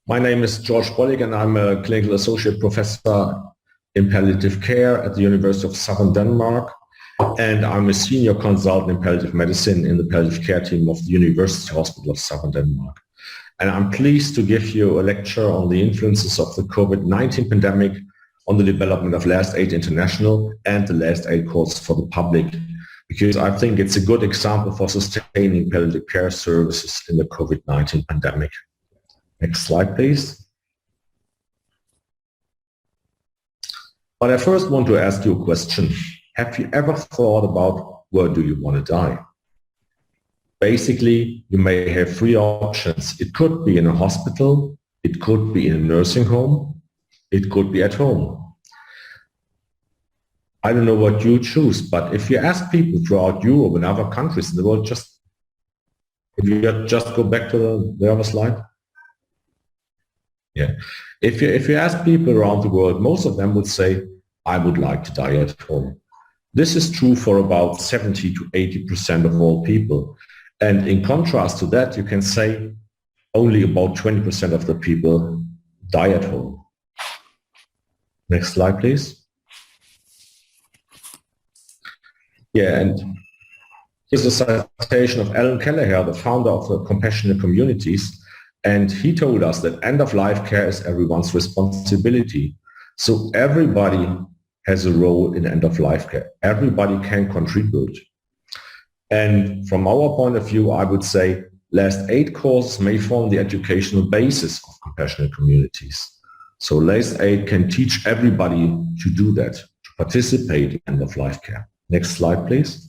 My name is Georg Bollig and I'm a clinical associate professor in palliative care at the University of Southern Denmark. And I'm a senior consultant in palliative medicine in the palliative care team of the University Hospital of Southern Denmark. And I'm pleased to give you a lecture on the influences of the COVID-19 pandemic on the development of Last Aid International and the Last Aid course for the public, because I think it's a good example for sustaining palliative care services in the COVID-19 pandemic. Next slide, please. But I first want to ask you a question. Have you ever thought about where do you want to die? Basically, you may have three options. It could be in a hospital, it could be in a nursing home, it could be at home. I don't know what you choose, but if you ask people throughout Europe and other countries in the world, if you just go back to the other slide. Yeah. If you ask people around the world, most of them would say, I would like to die at home. This is true for about 70 to 80% of all people. And in contrast to that, you can say only about 20% of the people die at home. Next slide, please. Yeah, and here's a citation of Alan Kelleher, the founder of the Compassionate Communities. And he told us that end-of-life care is everyone's responsibility. So everybody has a role in end-of-life care. Everybody can contribute. And from our point of view, I would say Last Aid courses may form the educational basis of compassionate communities. So Last Aid can teach everybody to do that, to participate in end-of-life care. Next slide, please.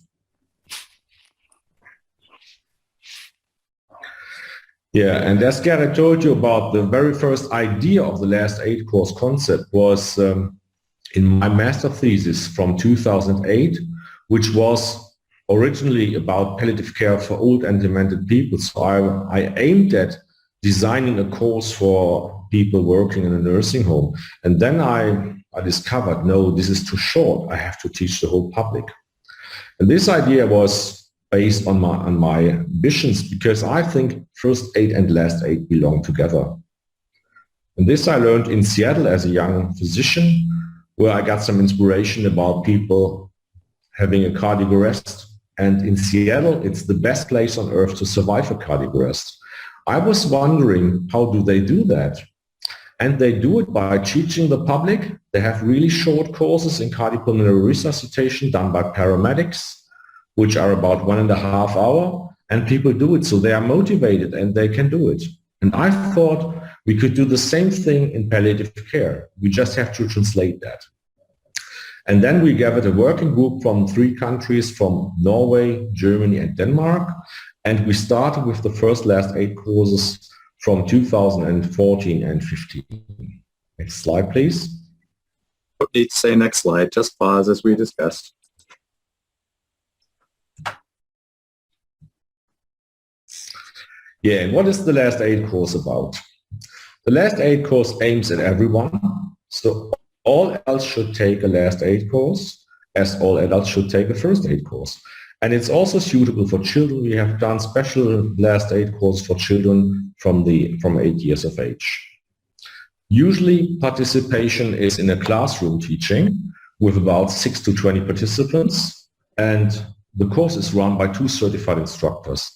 Yeah, and as Georg told you about, the very first idea of the Last Aid course concept was in my master thesis from 2008, which was originally about palliative care for old and demented people. So I aimed at designing a course for people working in a nursing home. And then I discovered, no, this is too short. I have to teach the whole public. And this idea was based on my ambitions, because I think first aid and last aid belong together. And this I learned in Seattle as a young physician, where I got some inspiration about people having a cardiac arrest. And in Seattle, it's the best place on earth to survive a cardiac arrest. I was wondering, how do they do that? And they do it by teaching the public. They have really short courses in cardiopulmonary resuscitation done by paramedics, which are about 1.5 hours, and people do it. So they are motivated and they can do it. And I thought we could do the same thing in palliative care. We just have to translate that. And then we gathered a working group from 3 countries, from Norway, Germany, and Denmark. And we started with the first Last Aid courses from 2014 and 15. Next slide, please. Don't need to say next slide, just pause as we discussed. Yeah, and what is the Last Aid course about? The Last Aid course aims at everyone. So all adults should take a Last Aid course, as all adults should take a First Aid course. And it's also suitable for children. We have done special Last Aid courses for children from 8 years of age. Usually participation is in a classroom teaching with about 6 to 20 participants, and the course is run by 2 certified instructors.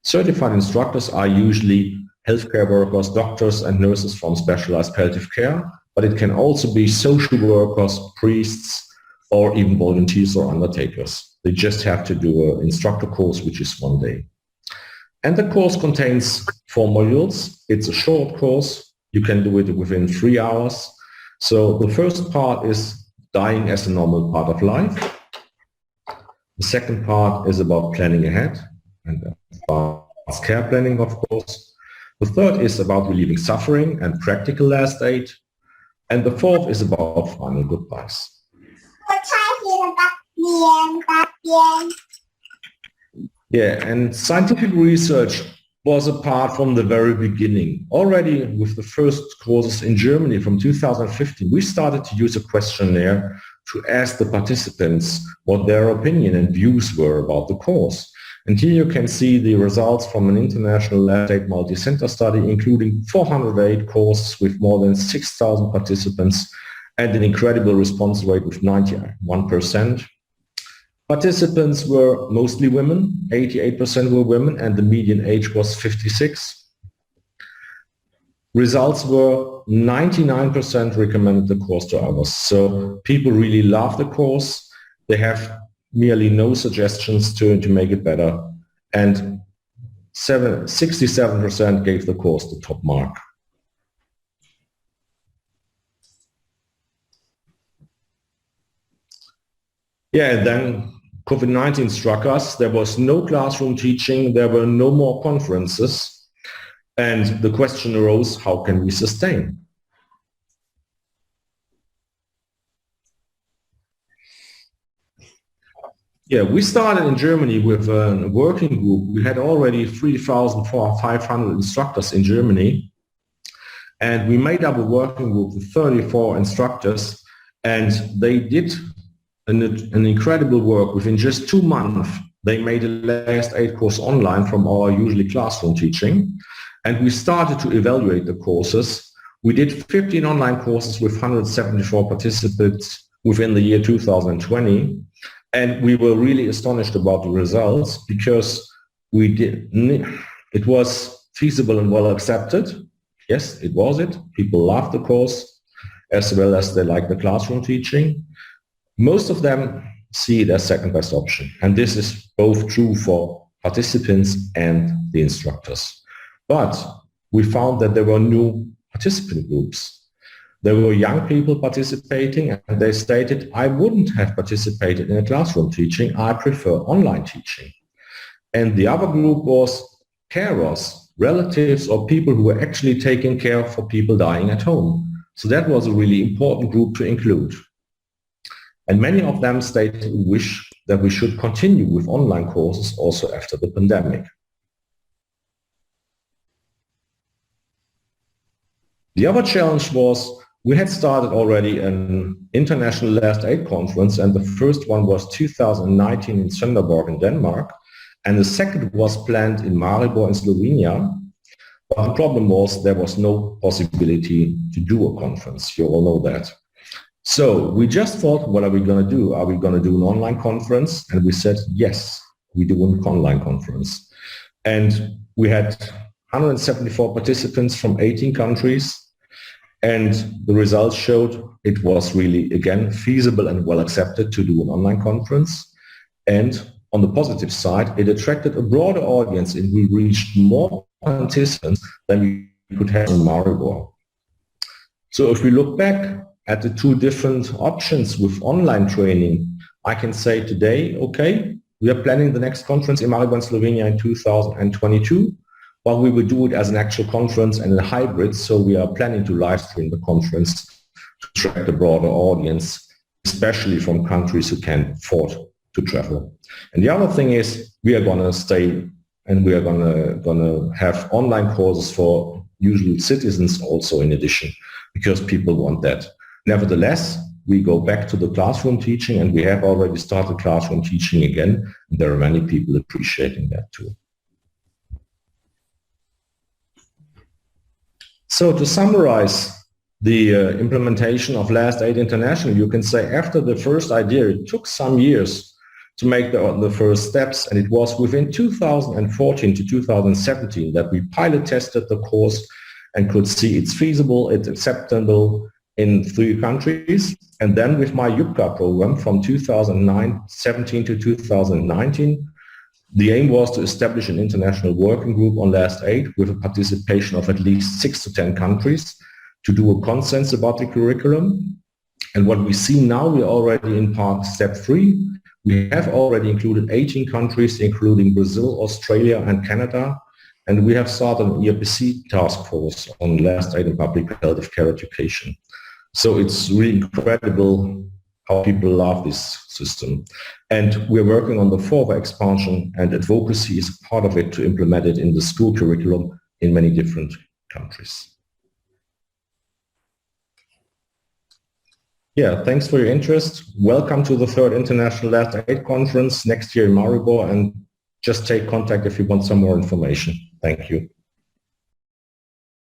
Certified instructors are usually healthcare workers, doctors and nurses from specialized palliative care, but it can also be social workers, priests, or even volunteers or undertakers. They just have to do an instructor course, which is 1 day. And the course contains 4 modules. It's a short course. You can do it within 3 hours. So the first part is dying as a normal part of life. The second part is about planning ahead and about care planning, of course. The third is about relieving suffering and practical last aid. And the fourth is about final goodbyes. Yeah, and scientific research was a part from the very beginning. Already with the first courses in Germany from 2015, we started to use a questionnaire to ask the participants what their opinion and views were about the course. And here you can see the results from an international last aid multi-center study, including 408 courses with more than 6,000 participants and an incredible response rate with 91%. Participants were mostly women, 88% were women, and the median age was 56. Results were 99% recommended the course to others. So people really love the course. They have merely no suggestions to make it better. And 67% gave the course the top mark. Yeah, and then COVID-19 struck us. There was no classroom teaching. There were no more conferences. And the question arose, how can we sustain? Yeah, we started in Germany with a working group. We had already 3,500 instructors in Germany. And we made up a working group with 34 instructors. And they did an incredible work. Within just 2 months, they made a last aid course online from our usually classroom teaching. And we started to evaluate the courses. We did 15 online courses with 174 participants within the year 2020. And we were really astonished about the results because it was feasible and well accepted. Yes, it was it. People loved the course as well as they liked the classroom teaching. Most of them see it as second best option. And this is both true for participants and the instructors. But we found that there were new participant groups. There were young people participating, and they stated, I wouldn't have participated in a classroom teaching. I prefer online teaching. And the other group was carers, relatives, or people who were actually taking care for people dying at home. So that was a really important group to include. And many of them stated a wish that we should continue with online courses also after the pandemic. The other challenge was we had started already an international last aid conference, and the first one was 2019 in Sønderborg in Denmark, and the second was planned in Maribor in Slovenia. But the problem was there was no possibility to do a conference. You all know that. So we just thought, what are we going to do? Are we going to do an online conference? And we said, yes, we do an online conference. And we had 174 participants from 18 countries. And the results showed it was really, again, feasible and well accepted to do an online conference. And on the positive side, it attracted a broader audience and we reached more participants than we could have in Maribor. So if we look back at the two different options with online training, I can say today, okay, we are planning the next conference in Maribor in Slovenia in 2022. But we will do it as an actual conference and a hybrid, so we are planning to live stream the conference to attract a broader audience, especially from countries who can afford to travel. And the other thing is we are going to stay and we are going to have online courses for usual citizens also in addition, because people want that. Nevertheless, we go back to the classroom teaching, and we have already started classroom teaching again, and there are many people appreciating that too. So to summarize the implementation of Last Aid International, you can say after the first idea, it took some years to make the first steps, and it was within 2014 to 2017 that we pilot tested the course and could see it's feasible, it's acceptable in 3 countries. And then with my EUPCA program from 2017 to 2019, the aim was to establish an international working group on last aid with a participation of at least 6 to 10 countries to do a consensus about the curriculum. And what we see now, we're already in step 3. We have already included 18 countries, including Brazil, Australia, and Canada. And we have started an EUPCA task force on last aid and public health care education. So it's really incredible how people love this system. And we're working on the further expansion, and advocacy is part of it to implement it in the school curriculum in many different countries. Yeah, thanks for your interest. Welcome to the 3rd International Last Aid Conference next year in Maribor, and just take contact if you want some more information. Thank you.